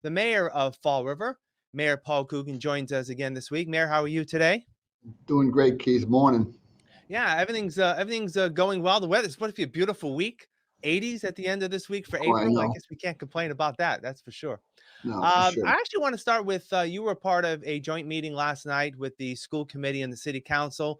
the mayor of Fall River. Mayor Paul Coogan joins us again this week. Mayor, how are you today? Doing great, Keith. Morning. Yeah, everything's going well. The weather's supposed to be a beautiful week. 80s at the end of this week for Oh, I April. I know. guess we can't complain about that. That's for sure. No, for I sure. actually want to start with you were part of a joint meeting last night with the school committee and the city council.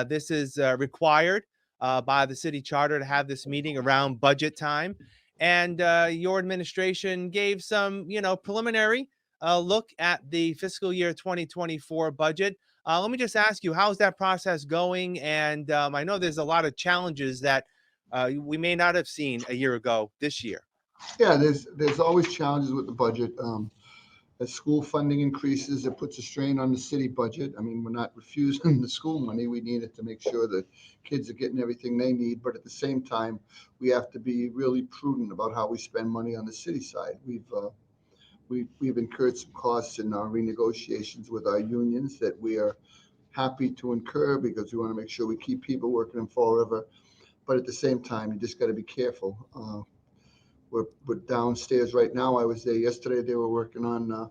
This is required by the city charter to have this meeting around budget time. And your administration gave some, preliminary look at the fiscal year 2024 budget. Let me just ask you, how's that process going? And I know there's a lot of challenges that we may not have seen a year ago this year. Yeah, there's always challenges with the budget. As school funding increases, it puts a strain on the city budget. I mean, we're not refusing the school money. We need it to make sure that kids are getting everything they need. But at the same time, we have to be really prudent about how we spend money on the city side. We've incurred some costs in our renegotiations with our unions that we are happy to incur because we want to make sure we keep people working in Fall River. But at the same time, you just got to be careful. We're downstairs right now. I was there yesterday. They were working on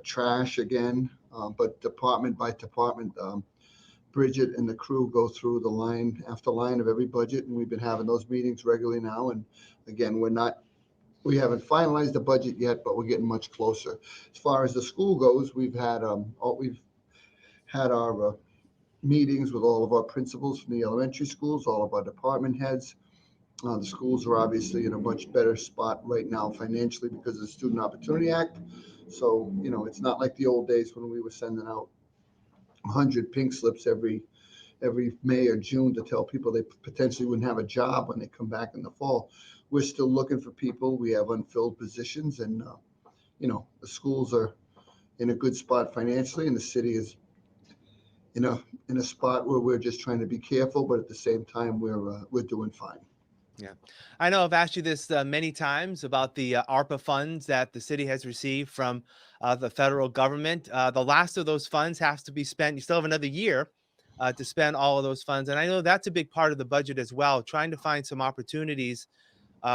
trash again, but department by department, Bridget and the crew go through the line after line of every budget, and we've been having those meetings regularly now. And again, we haven't finalized the budget yet, but we're getting much closer. As far as the school goes, we've had our meetings with all of our principals from the elementary schools, all of our department heads. The schools are obviously in a much better spot right now financially because of the Student Opportunity Act. So, it's not like the old days when we were sending out 100 pink slips every May or June to tell people they potentially wouldn't have a job when they come back in the fall. We're still looking for people. We have unfilled positions, and the schools are in a good spot financially, and the city is in a spot where we're just trying to be careful, but at the same time, we're doing fine. Yeah. I know I've asked you this many times about the ARPA funds that the city has received from the federal government. The last of those funds has to be spent. You still have another year to spend all of those funds. And I know that's a big part of the budget as well, trying to find some opportunities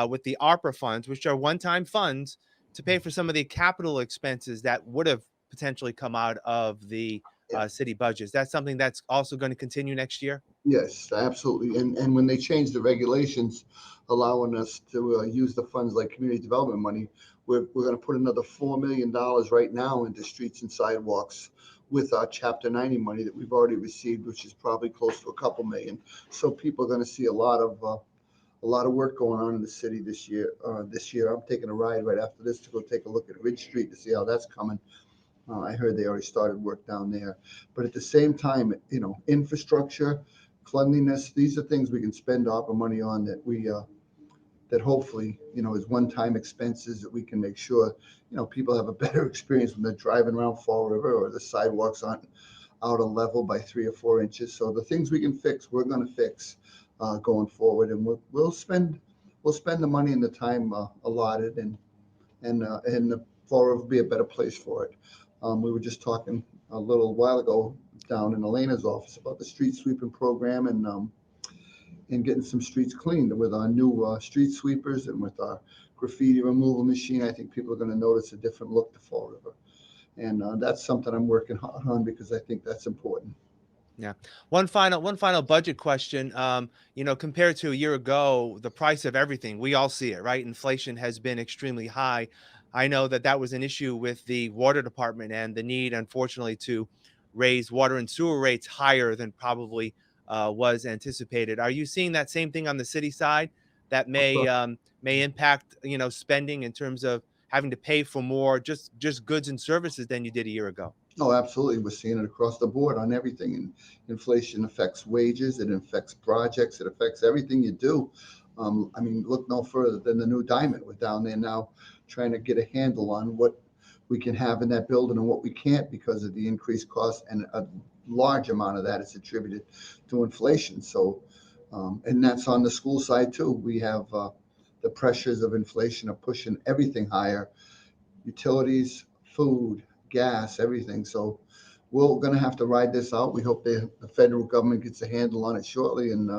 with the ARPA funds, which are one time funds, to pay for some of the capital expenses that would have potentially come out of the city budgets. That's something that's also going to continue next year. Yes, absolutely. And when they changed the regulations allowing us to use the funds like community development money, we're going to put another $4 million right now into streets and sidewalks with our Chapter 90 money that we've already received, which is probably close to a couple million. So people are going to see a lot of work going on in the city this year. I'm taking a ride right after this to go take a look at Ridge Street to see how that's coming. I heard they already started work down there. But at the same time, infrastructure, cleanliness, these are things we can spend ARPA money on that hopefully, is one-time expenses that we can make sure, people have a better experience when they're driving around Fall River or the sidewalks aren't out on level by 3 or 4 inches. So the things we can fix, we're going to fix going forward, and we'll spend the money and the time allotted, and the Fall River will be a better place for it. We were just talking a little while ago down in Elena's office about the street sweeping program and getting some streets cleaned with our new street sweepers and with our graffiti removal machine. I think people are going to notice a different look to Fall River, and that's something I'm working hard on because I think that's important. Yeah. One final budget question. Compared to a year ago, the price of everything, we all see it, right? Inflation has been extremely high. I know that that was an issue with the water department and the need, unfortunately, to raise water and sewer rates higher than probably was anticipated. Are you seeing that same thing on the city side that may impact, spending in terms of having to pay for more just goods and services than you did a year ago? Oh, absolutely. We're seeing it across the board on everything. And inflation affects wages, it affects projects, it affects everything you do. I mean, look no further than the new diamond. We're down there now trying to get a handle on what we can have in that building and what we can't because of the increased cost. And a large amount of that is attributed to inflation. So, and that's on the school side too. We have the pressures of inflation are pushing everything higher, utilities, food, gas, everything. So we're going to have to ride this out. We hope the federal government gets a handle on it shortly, and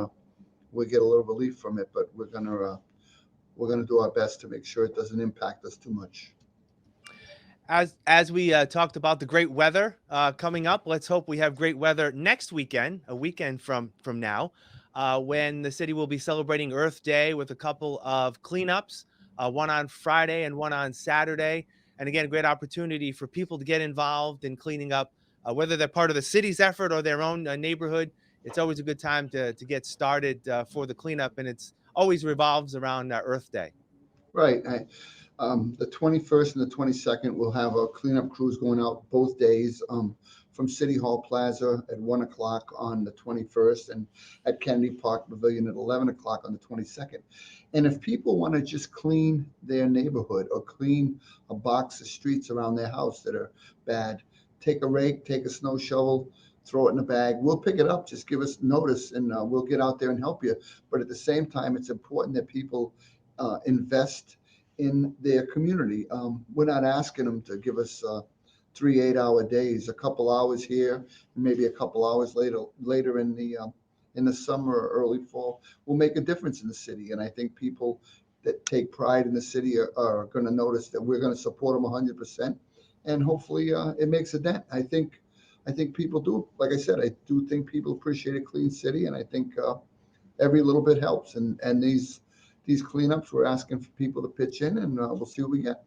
we get a little relief from it. But we're going to do our best to make sure it doesn't impact us too much. As we talked about the great weather coming up, let's hope we have great weather next weekend, a weekend from now, when the city will be celebrating Earth Day with a couple of cleanups, one on Friday and one on Saturday. And again, great opportunity for people to get involved in cleaning up, whether they're part of the city's effort or their own neighborhood. It's always a good time to get started for the cleanup, and it's always revolves around Earth Day. Right. The 21st and the 22nd, we'll have our cleanup crews going out both days, from City Hall Plaza at 1 o'clock on the 21st and at Kennedy Park Pavilion at 11 o'clock on the 22nd. And if people want to just clean their neighborhood or clean a box of streets around their house that are bad, take a rake, take a snow shovel, throw it in a bag. We'll pick it up. Just give us notice and we'll get out there and help you. But at the same time, it's important that people invest in their community. We're not asking them to give us 3 8-hour days, a couple hours here, and maybe a couple hours later in the summer or early fall will make a difference in the city. And I think people that take pride in the city are going to notice that we're going to support them 100%, and hopefully it makes a dent. I think people do. Like I said, I do think people appreciate a clean city, and I think every little bit helps. And these cleanups, we're asking for people to pitch in, and we'll see what we get.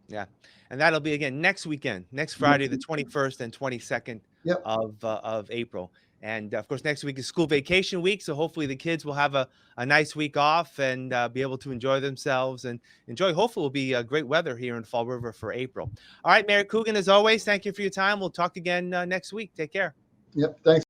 Yeah, and that'll be again next weekend, next Friday, Next the weekend. 21st and 22nd Yep. of April. And of course, next week is school vacation week, so hopefully the kids will have a nice week off and be able to enjoy themselves and enjoy. Hopefully, will be great weather here in Fall River for April. All right, Mayor Coogan, as always, thank you for your time. We'll talk again next week. Take care. Yep. Thanks.